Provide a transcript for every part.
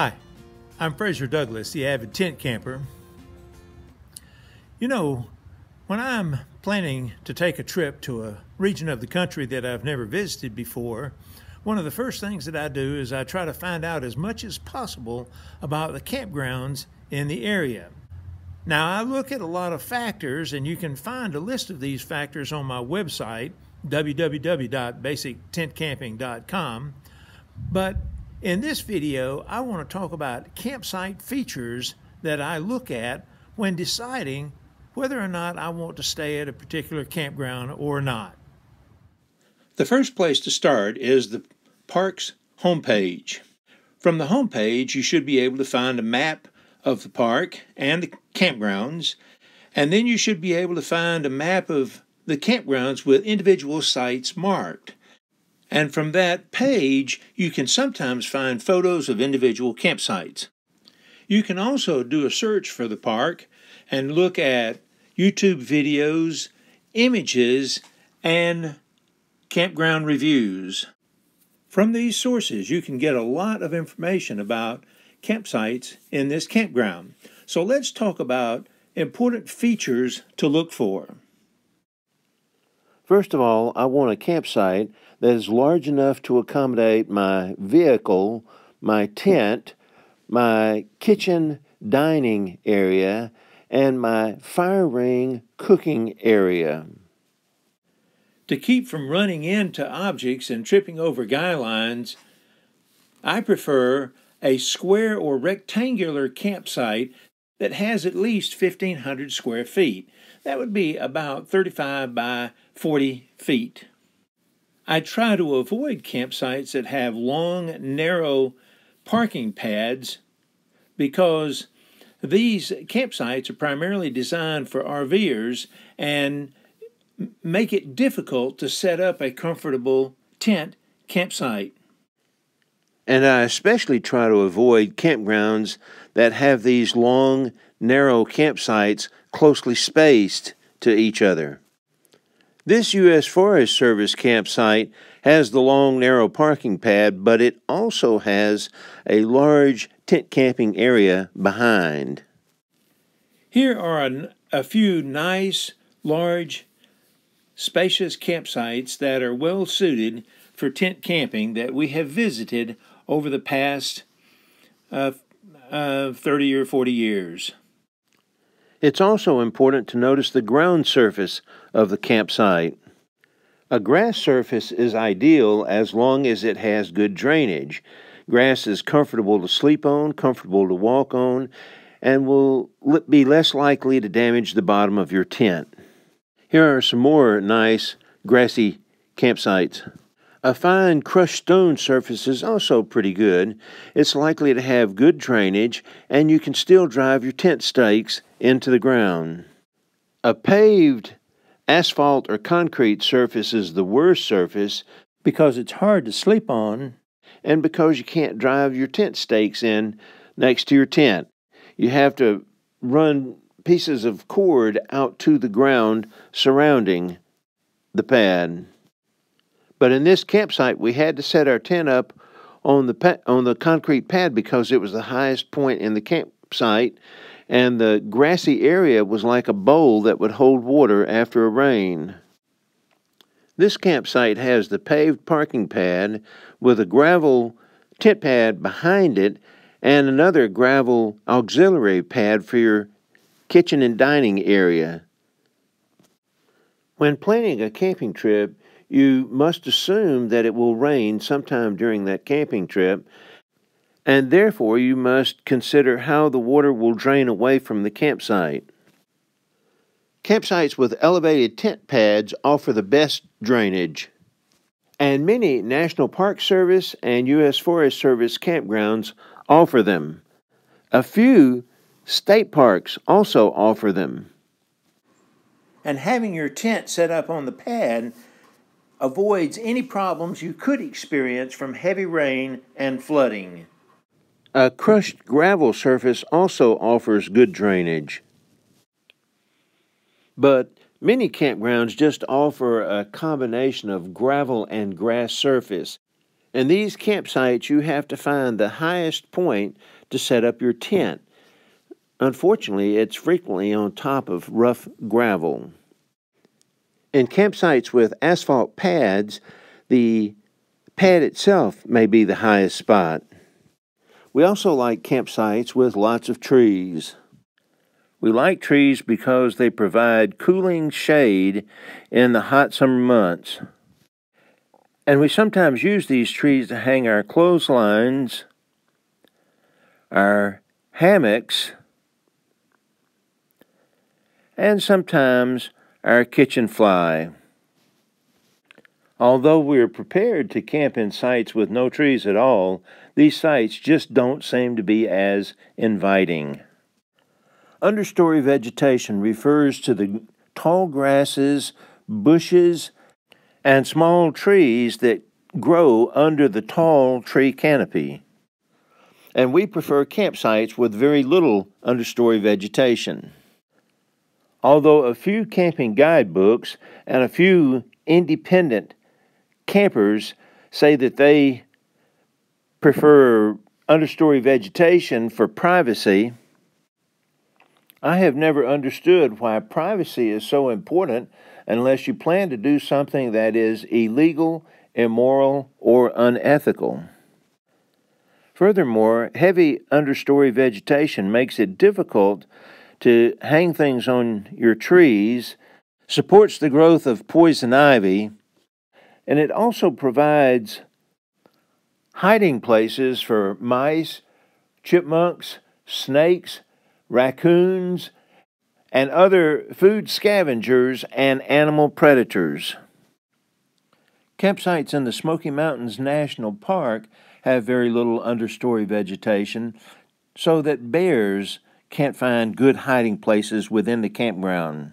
Hi, I'm Fraser Douglas, the avid tent camper. You know, when I'm planning to take a trip to a region of the country that I've never visited before, one of the first things that I do is I try to find out as much as possible about the campgrounds in the area. Now, I look at a lot of factors, and you can find a list of these factors on my website, www.basictentcamping.com, but in this video, I want to talk about campsite features that I look at when deciding whether or not I want to stay at a particular campground or not. The first place to start is the park's homepage. From the homepage, you should be able to find a map of the park and the campgrounds, and then you should be able to find a map of the campgrounds with individual sites marked. And from that page, you can sometimes find photos of individual campsites. You can also do a search for the park and look at YouTube videos, images, and campground reviews. From these sources, you can get a lot of information about campsites in this campground. So let's talk about important features to look for. First of all, I want a campsite that is large enough to accommodate my vehicle, my tent, my kitchen dining area, and my fire ring cooking area. To keep from running into objects and tripping over guy lines, I prefer a square or rectangular campsite that has at least 1,500 square feet. That would be about 35 by 40 feet. I try to avoid campsites that have long, narrow parking pads because these campsites are primarily designed for RVers and make it difficult to set up a comfortable tent campsite. And I especially try to avoid campgrounds that have these long, narrow campsites closely spaced to each other. This U.S. Forest Service campsite has the long, narrow parking pad, but it also has a large tent camping area behind. Here are a few nice, large, spacious campsites that are well suited for tent camping that we have visited over the past 30 or 40 years. It's also important to notice the ground surface of the campsite. A grass surface is ideal as long as it has good drainage. Grass is comfortable to sleep on, comfortable to walk on, and will be less likely to damage the bottom of your tent. Here are some more nice grassy campsites. A fine crushed stone surface is also pretty good. It's likely to have good drainage, and you can still drive your tent stakes into the ground. A paved asphalt or concrete surface is the worst surface because it's hard to sleep on and because you can't drive your tent stakes in next to your tent. You have to run pieces of cord out to the ground surrounding the pad. But in this campsite, we had to set our tent up on the concrete pad because it was the highest point in the campsite, and the grassy area was like a bowl that would hold water after a rain. This campsite has the paved parking pad with a gravel tent pad behind it and another gravel auxiliary pad for your kitchen and dining area. When planning a camping trip, you must assume that it will rain sometime during that camping trip, and therefore you must consider how the water will drain away from the campsite. Campsites with elevated tent pads offer the best drainage, and many National Park Service and U.S. Forest Service campgrounds offer them. A few state parks also offer them. And having your tent set up on the pad avoids any problems you could experience from heavy rain and flooding. A crushed gravel surface also offers good drainage. But Many campgrounds just offer a combination of gravel and grass surface, In these campsites, you have to find the highest point to set up your tent. Unfortunately, it's frequently on top of rough gravel. In campsites with asphalt pads, the pad itself may be the highest spot. We also like campsites with lots of trees. We like trees because they provide cooling shade in the hot summer months. And we sometimes use these trees to hang our clotheslines, our hammocks, and sometimes our kitchen fly. Although we are prepared to camp in sites with no trees at all, these sites just don't seem to be as inviting. Understory vegetation refers to the tall grasses, bushes, and small trees that grow under the tall tree canopy. And we prefer campsites with very little understory vegetation. Although a few camping guidebooks and a few independent campers say that they prefer understory vegetation for privacy, I have never understood why privacy is so important unless you plan to do something that is illegal, immoral, or unethical. Furthermore, heavy understory vegetation makes it difficult to hang things on your trees, supports the growth of poison ivy, and it also provides hiding places for mice, chipmunks, snakes, raccoons, and other food scavengers and animal predators. Campsites in the Smoky Mountains National Park have very little understory vegetation, so that bears can't find good hiding places within the campground.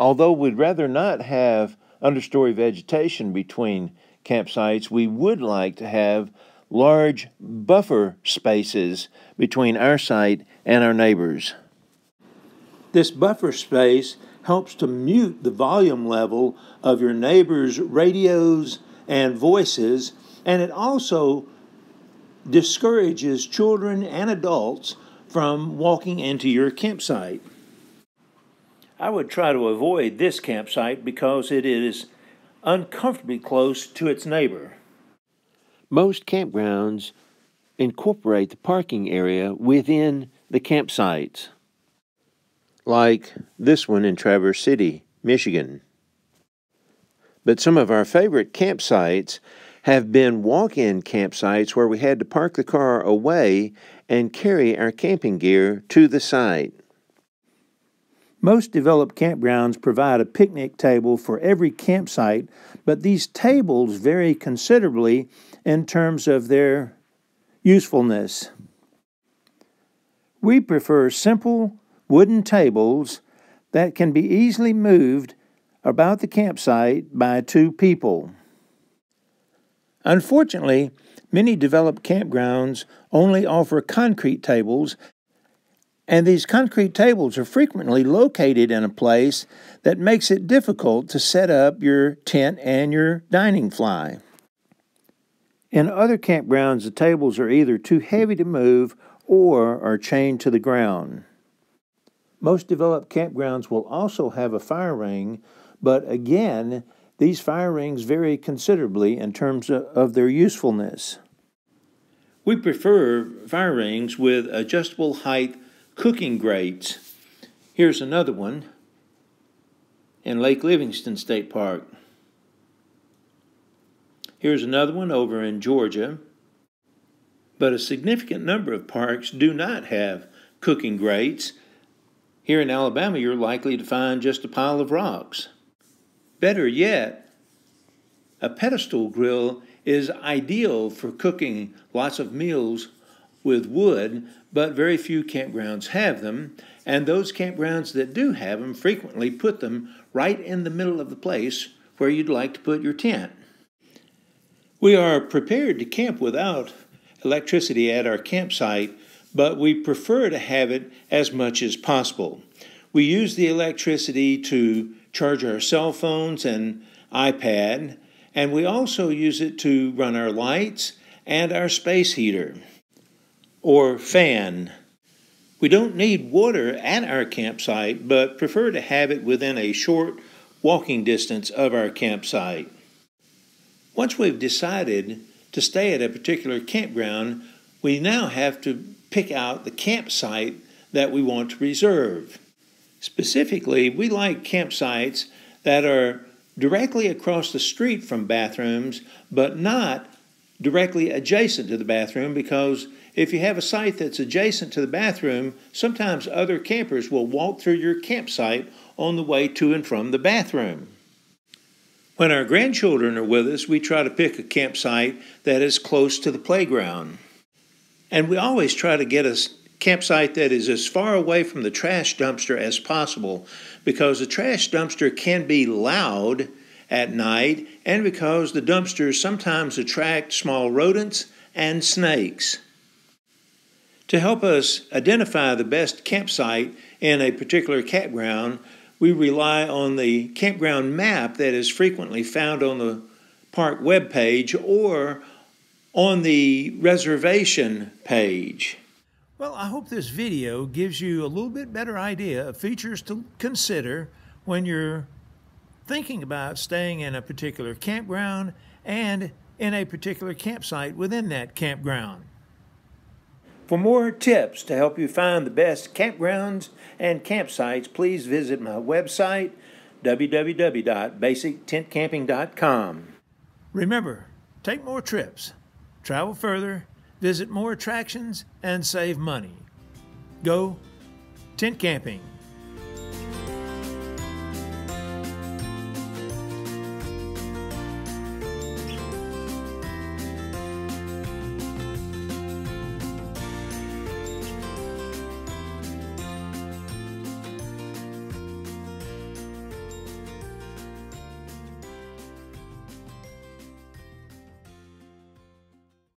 Although we'd rather not have understory vegetation between campsites, we would like to have large buffer spaces between our site and our neighbors. This buffer space helps to mute the volume level of your neighbors' radios and voices, and it also discourages children and adults from walking into your campsite. I would try to avoid this campsite because it is uncomfortably close to its neighbor. Most campgrounds incorporate the parking area within the campsites, like this one in Traverse City, Michigan. But some of our favorite campsites have been walk-in campsites where we had to park the car away and carry our camping gear to the site. Most developed campgrounds provide a picnic table for every campsite, but these tables vary considerably in terms of their usefulness. We prefer simple wooden tables that can be easily moved about the campsite by two people. Unfortunately, many developed campgrounds only offer concrete tables, and these concrete tables are frequently located in a place that makes it difficult to set up your tent and your dining fly. In other campgrounds, the tables are either too heavy to move or are chained to the ground. Most developed campgrounds will also have a fire ring, but again, these fire rings vary considerably in terms of their usefulness. We prefer fire rings with adjustable height cooking grates. Here's another one in Lake Livingston State Park. Here's another one over in Georgia. But a significant number of parks do not have cooking grates. Here in Alabama, you're likely to find just a pile of rocks. Better yet, a pedestal grill is ideal for cooking lots of meals with wood, but very few campgrounds have them, and those campgrounds that do have them frequently put them right in the middle of the place where you'd like to put your tent. We are prepared to camp without electricity at our campsite, but we prefer to have it as much as possible. We use the electricity to charge our cell phones and iPad, and we also use it to run our lights and our space heater or fan. We don't need water at our campsite, but prefer to have it within a short walking distance of our campsite. Once we've decided to stay at a particular campground, we now have to pick out the campsite that we want to reserve. Specifically, we like campsites that are directly across the street from bathrooms, but not directly adjacent to the bathroom, because if you have a site that's adjacent to the bathroom, sometimes other campers will walk through your campsite on the way to and from the bathroom. When our grandchildren are with us, we try to pick a campsite that is close to the playground. And we always try to get a campsite that is as far away from the trash dumpster as possible, because the trash dumpster can be loud at night and because the dumpsters sometimes attract small rodents and snakes. To help us identify the best campsite in a particular campground, we rely on the campground map that is frequently found on the park webpage or on the reservation page. Well, I hope this video gives you a little bit better idea of features to consider when you're thinking about staying in a particular campground and in a particular campsite within that campground. For more tips to help you find the best campgrounds and campsites, please visit my website, www.basictentcamping.com. Remember, take more trips, travel further, visit more attractions, and save money. Go tent camping.